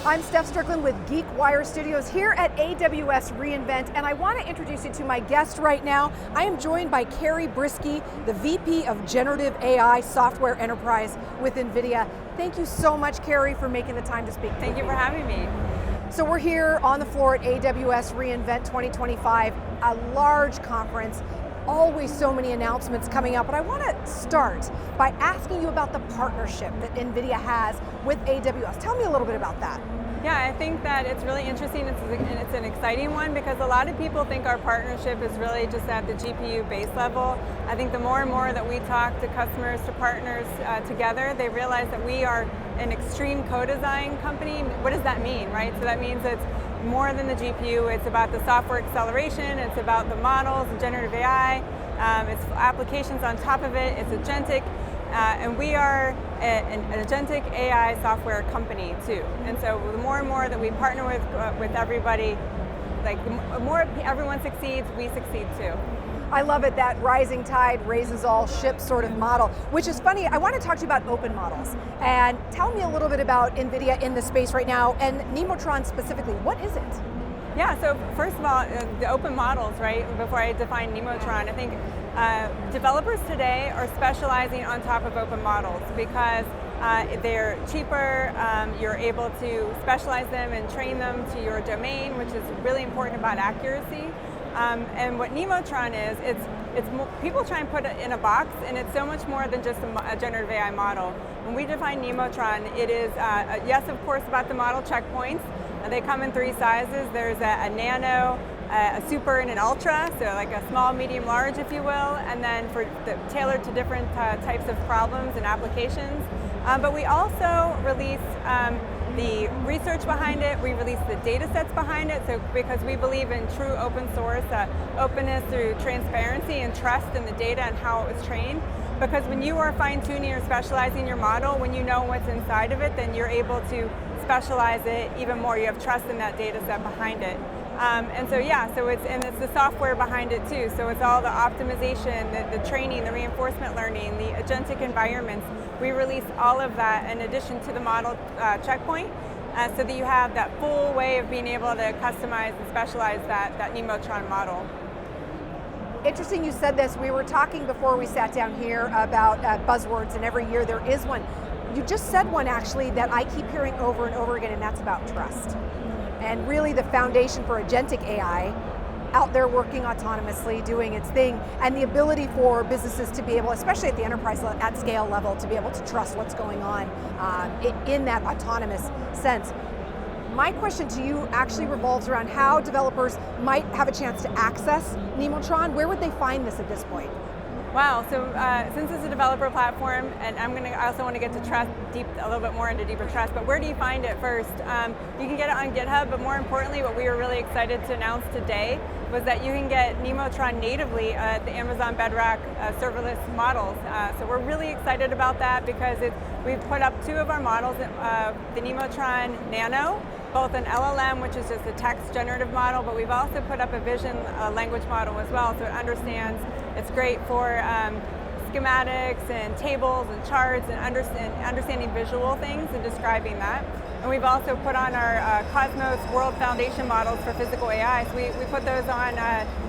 I'm Steph Stricklen with GeekWire Studios here at AWS reInvent, and I want to introduce you to my guest right now. I am joined by Kari Briski, the VP of Generative AI Software Enterprise with NVIDIA. Thank you so much, Kari, for making the time to speak. Thank you for having me. So we're here on the floor at AWS reInvent 2025, a large conference. Always so many announcements coming up, but I want to start by asking you about the partnership that NVIDIA has with AWS. Tell me a little bit about that. Yeah, I think that it's really interesting. It's an exciting one because a lot of people think our partnership is really just at the GPU base level. I think the more and more that we talk to customers, to partners together, they realize that we are an extreme co-design company. What does that mean, right? So that means it's more than the GPU. It's about the software acceleration. It's about the models, the generative AI. It's applications on top of it. It's agentic. And we are an agentic AI software company too. And so the more and more that we partner with everybody, like the more everyone succeeds, we succeed too. I love it, that rising tide raises all ships sort of model, which is funny. I want to talk to you about open models. And tell me a little bit about NVIDIA in the space right now, and Neotron specifically. What is it? Yeah, so first of all, the open models, right? Before I define Neotron, I think developers today are specializing on top of open models because they're cheaper, you're able to specialize them and train them to your domain, which is really important about accuracy. And what Neotron is, it's people try and put it in a box, and it's so much more than just a generative AI model. When we define Neotron, it is, yes, of course, about the model checkpoints. They come in three sizes. There's a nano, a super, and an ultra, so like a small, medium, large, if you will, and then tailored to different types of problems and applications. But we also release the research behind it, we release the data sets behind it, so because we believe in true open source, openness through transparency and trust in the data and how it was trained. Because when you are fine-tuning or specializing your model, when you know what's inside of it, then you're able to specialize it even more. You have trust in that data set behind it. And so yeah, it's the software behind it too. So it's all the optimization, the training, the reinforcement learning, the agentic environments. We release all of that in addition to the model checkpoint, so that you have that full way of being able to customize and specialize that Neotron model. Interesting you said this. We were talking before we sat down here about buzzwords, and every year there is one. You just said one actually that I keep hearing over and over again, and that's about trust. And really the foundation for agentic AI, out there working autonomously, doing its thing, and the ability for businesses to be able, especially at the enterprise at scale level, to be able to trust what's going on in that autonomous sense. My question to you actually revolves around how developers might have a chance to access Neotron. Where would they find this at this point? Wow, so since it's a developer platform, and I also want to get to trust a little bit more into deeper trust, but where do you find it first? You can get it on GitHub, but more importantly, what we were really excited to announce today was that you can get Neotron natively at the Amazon Bedrock serverless models. So we're really excited about that because we've put up two of our models, the Neotron Nano, both an LLM, which is just a text generative model, but we've also put up a vision language model as well, so it understands. It's great for schematics and tables and charts and understanding visual things and describing that. And we've also put on our Cosmos World Foundation models for physical AI, so we put those on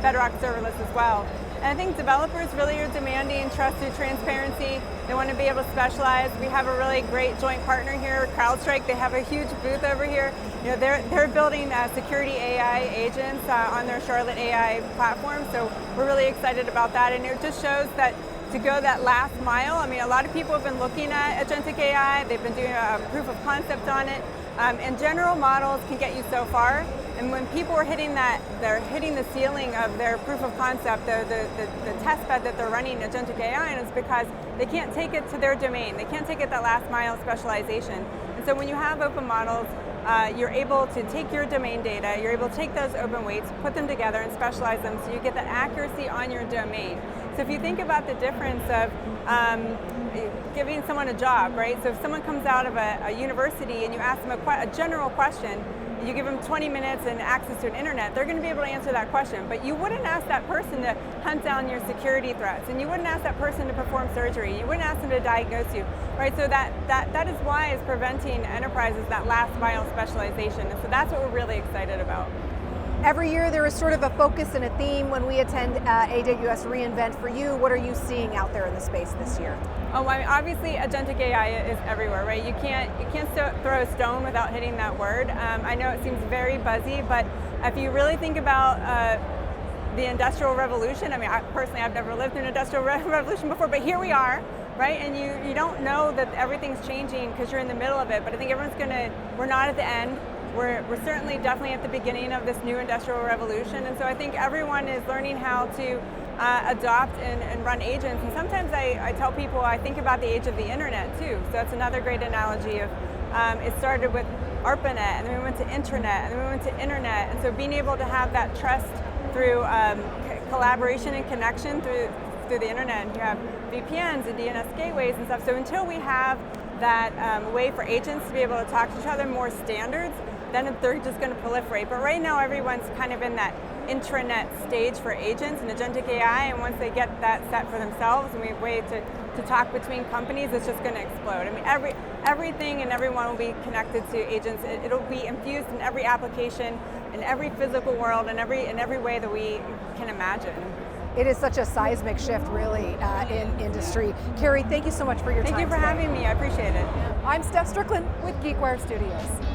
Bedrock serverless as well. And I think developers really are demanding trust through transparency. They want to be able to specialize. We have a really great joint partner here, CrowdStrike. They have a huge booth over here. You know, they're building security AI agents on their Charlotte AI platform. So we're really excited about that. And it just shows that to go that last mile, I mean, a lot of people have been looking at agentic AI. They've been doing a proof of concept on it. And general models can get you so far. And when people are hitting that, they're hitting the ceiling of their proof of concept, the test bed that they're running agentic AI, and it's because they can't take it to their domain. They can't take it that last mile specialization. And so when you have open models, you're able to take your domain data, you're able to take those open weights, put them together and specialize them so you get that accuracy on your domain. So if you think about the difference of giving someone a job, right? So if someone comes out of a university and you ask them a general question, you give them 20 minutes and access to an internet, they're going to be able to answer that question. But you wouldn't ask that person to hunt down your security threats, and you wouldn't ask that person to perform surgery. You wouldn't ask them to diagnose you, right? So that is why it's preventing enterprises that last mile specialization. And so that's what we're really excited about. Every year there is sort of a focus and a theme when we attend AWS reInvent. For you, what are you seeing out there in the space this year? Oh, I mean, obviously agentic AI is everywhere, right? You can't throw a stone without hitting that word. I know it seems very buzzy, but if you really think about the Industrial Revolution, I mean, personally, I've never lived through an Industrial Revolution before, but here we are, right? And you don't know that everything's changing because you're in the middle of it, but I think we're not at the end. We're certainly definitely at the beginning of this new industrial revolution, and so I think everyone is learning how to adopt and run agents. And sometimes I tell people I think about the age of the internet too. So that's another great analogy of it started with ARPANET, and then we went to intranet, and then we went to internet. And so being able to have that trust through collaboration and connection through the internet, and you have VPNs and DNS gateways and stuff. So until we have that way for agents to be able to talk to each other, more standards, then they're just going to proliferate. But right now, everyone's kind of in that intranet stage for agents and agentic AI, and once they get that set for themselves and we have a way to talk between companies, it's just going to explode. I mean, everything and everyone will be connected to agents. It'll be infused in every application, in every physical world, in every way that we can imagine. It is such a seismic shift, really, in industry. Kari, thank you so much for your time. Thank you for having me. I appreciate it. I'm Steph Stricklen with GeekWire Studios.